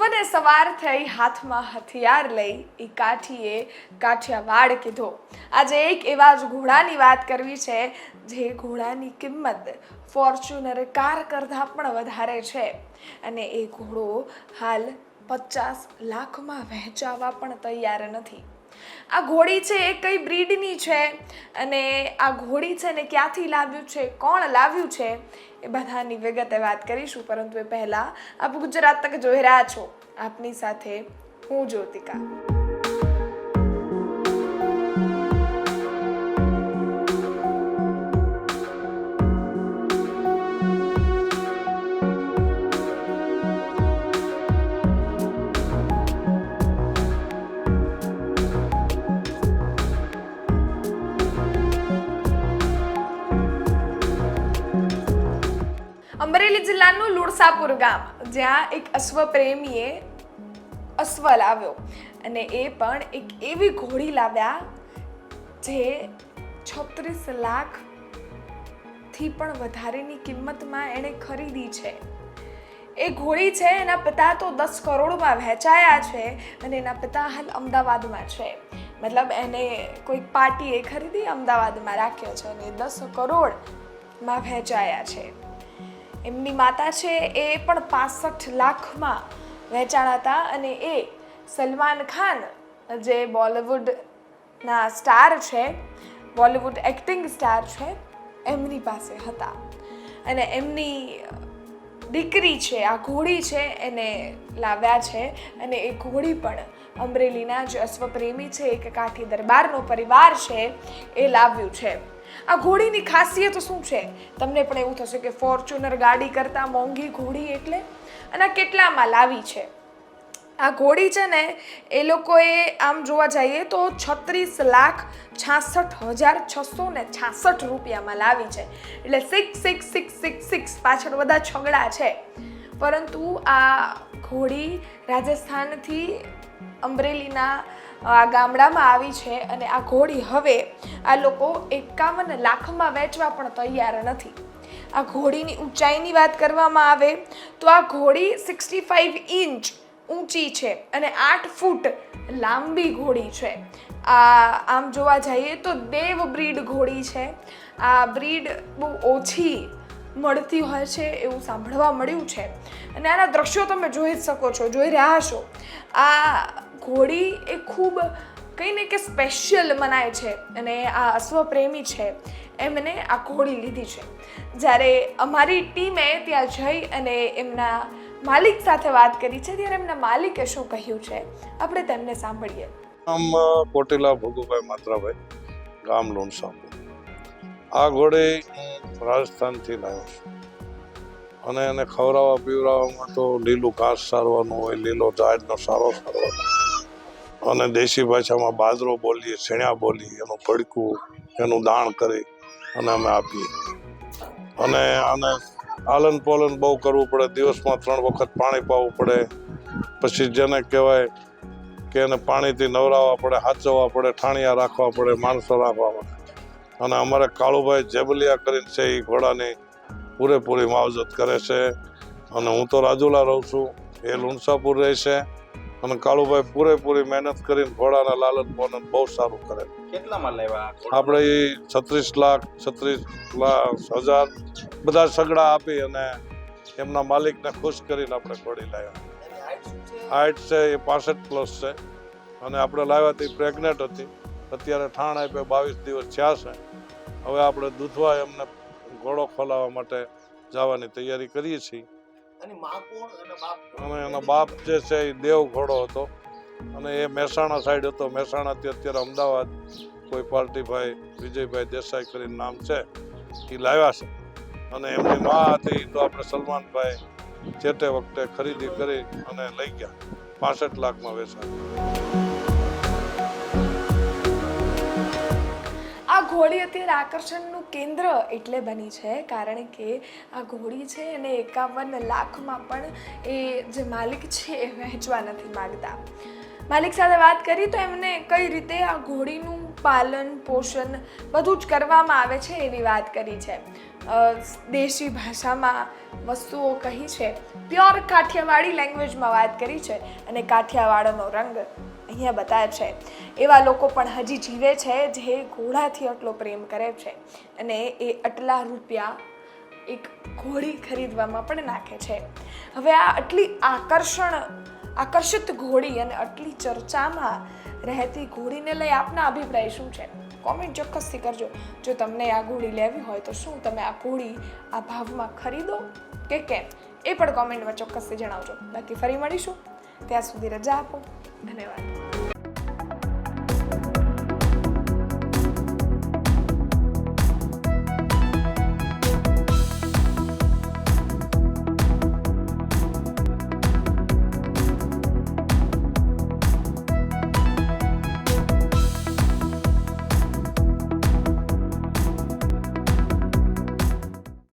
સૂવને સવાર થઈ હાથમાં હથિયાર લઈ એ કાઠીએ કાઠિયાવાડ કીધો। આજે એક એવા જ ઘોડાની વાત કરવી છે જે ઘોડાની કિંમત ફોર્ચ્યુનર કાર કરતાં પણ વધારે છે અને એ ઘોડો હાલ 50 લાખમાં વહેંચાવા પણ તૈયાર નથી। આ ઘોડી છે એ કઈ બ્રીડની છે અને આ ઘોડી છે ને ક્યાંથી લાવ્યું છે, કોણ લાવ્યું છે, એ બધાની વિગતે વાત કરીશું। પરંતુ એ પહેલાં આપ ગુજરાત તક જોઈ રહ્યા છો, આપની સાથે હું જ્યોતિકા। અમરેલી જિલ્લાનું લુણસાપુર ગામ, જ્યાં એક અશ્વ પ્રેમીએ અશ્વ લાવ્યો અને એ પણ એક એવી ઘોડી લાવ્યા જે 36 લાખથી પણ વધારેની કિંમતમાં એણે ખરીદી છે। એ ઘોડી છે એના પિતા તો 10 કરોડમાં વહેંચાયા છે અને એના પિતા હાલ અમદાવાદમાં છે। મતલબ એને કોઈક પાર્ટીએ ખરીદી અમદાવાદમાં રાખ્યો છે અને 10 કરોડમાં વહેંચાયા છે। એમની માતા છે એ પણ 65 લાખમાં વેચાણા હતા અને એ સલમાન ખાન જે બોલિવૂડના સ્ટાર છે, બોલિવૂડ એક્ટિંગ સ્ટાર છે, એમની પાસે હતા અને એમની દીકરી છે આ ઘોડી છે એને લાવ્યા છે અને એ ઘોડી પણ અમરેલીના જે અશ્વપ્રેમી છે, એક કાઠી દરબારનો પરિવાર છે એ લાવ્યું છે। આ ઘોડીની ખાસિયત શું છે? તમને પણ એવું થશે કે ફોર્ચ્યુનર ગાડી કરતાં મોંઘી ઘોડી એટલે, અને કેટલામાં લાવી છે? આ ઘોડી છે ને એ લોકોએ આમ જોવા જઈએ તો 36,66,666 રૂપિયામાં લાવી છે। એટલે 66666 પાછળ બધા છગડા છે। પરંતુ આ ઘોડી રાજસ્થાનથી અમરેલીના આ ગામડામાં આવી છે અને આ ઘોડી હવે આ લોકો 51 લાખમાં વેચવા પણ તૈયાર નથી। આ ઘોડીની ઊંચાઈની વાત કરવામાં આવે તો આ ઘોડી 65 ઇંચ ઊંચી છે અને 8 ફૂટ લાંબી ઘોડી છે। આમ જોવા જઈએ તો દેવ બ્રીડ ઘોડી છે। આ બ્રીડ બહુ ઓછી મળતી હોય છે એવું સાંભળવા મળ્યું છે અને આના દ્રશ્યો તમે જોઈ જ શકો છો, જોઈ રહ્યા છો। આ ઘોડી એ ખૂબ કંઈ ને કે સ્પેશિયલ મનાય છે અને આ અશ્વપ્રેમી છે એમને આ ઘોડી લીધી છે। જ્યારે અમારી ટીમે ત્યાં જઈ અને એમના માલિક સાથે વાત કરી છે ત્યારે એમના માલિકે શું કહ્યું છે આપણે તેમને સાંભળીએ। આમ કોટેલા ભોગુભાઈ માત્રાભાઈ, ગામ લુણસાપુર। આ ઘોડી હું રાજસ્થાનથી લાવ્યો છું અને એને ખવડાવવા પીવડાવવામાં તો લીલું ઘાસ સારવાનું હોય, લીલો ઝાડનો સારો સારવાનો અને દેશી ભાષામાં બાજરો બોલીએ, છેણ્યા બોલીએ, એનું ભડકું, એનું દાણ કરી અને અમે આપીએ અને આને આલન પાલન બહુ કરવું પડે। દિવસમાં 3 વખત પાણી પાવું પડે। પછી જેને કહેવાય કે એને પાણીથી નવરાવવા પડે, હાચવવા પડે, ઠાણિયા રાખવા પડે, માણસો રાખવા પડે અને અમારે કાળુભાઈ જેબલિયા કરીને છે એ ઘોડાની પૂરેપૂરી માવજત કરે છે અને હું તો રાજુલા રહું છું, એ લુણસાપુર રહે છે અને કાળુભાઈ પૂરેપૂરી મહેનત કરીને ઘોડાના લાલન પાલન બહુ સારું કરે। કેટલામાં લેવા આપણે એ 36 લાખ 36,00,000 બધા સગડા આપી અને એમના માલિકને ખુશ કરીને આપણે ઘોડી લાવ્યા। હાઈટ છે એ 65+ છે અને આપણે લાવ્યા તે પ્રેગ્નેન્ટ હતી। અત્યારે ઠાણ આપે 22 દિવસ થયા છે। હવે આપણે દૂધવા એમને ઘોડો ખોલાવવા માટે જવાની તૈયારી કરીએ છીએ અને એનો બાપ જે છે એ દેવ ઘોડો હતો અને એ મહેસાણા સાઈડ હતો। મહેસાણાથી અત્યારે અમદાવાદ કોઈ પાર્ટીભાઈ વિજયભાઈ દેસાઈ કરીને નામ છે એ લાવ્યા છે અને એમની મા હતી તો આપણે સલમાનભાઈ જે તે વખતે ખરીદી કરી અને લઈ ગયા, 65 લાખમાં વેચાયા। આ ઘોડી અત્યારે આકર્ષણનું કેન્દ્ર એટલે બની છે કારણ કે આ ઘોડી છે અને 51 લાખમાં પણ એ જે માલિક છે એ વહેંચવા નથી માગતા। માલિક સાથે વાત કરી તો એમને કઈ રીતે આ ઘોડીનું પાલન પોષણ બધું જ કરવામાં આવે છે એવી વાત કરી છે. દેશી ભાષામાં વસ્તુઓ કહી છે, પ્યોર કાઠિયાવાડી લેંગ્વેજમાં વાત કરી છે અને કાઠિયાવાડનો રંગ અહીંયા બતાવે છે. એવા લોકો પણ હજી જીવે છે જે ઘોડાથી આટલો પ્રેમ કરે છે અને એ આટલા રૂપિયા એક ઘોડી ખરીદવામાં પણ નાખે છે. હવે આ આટલી આકર્ષિત ઘોડી અને આટલી ચર્ચામાં રહેતી ઘોડીને લઈ આપના અભિપ્રાય શું છે? કોમેન્ટ ચોક્કસથી કરજો. જો તમને આ ઘોડી લેવી હોય તો શું તમે આ ઘોડી આ ભાવમાં ખરીદો કે કેમ એ પણ કોમેન્ટમાં ચોક્કસથી જણાવજો. બાકી ફરી મળીશું, ત્યાં સુધી રજા આપો. ધન્યવાદ.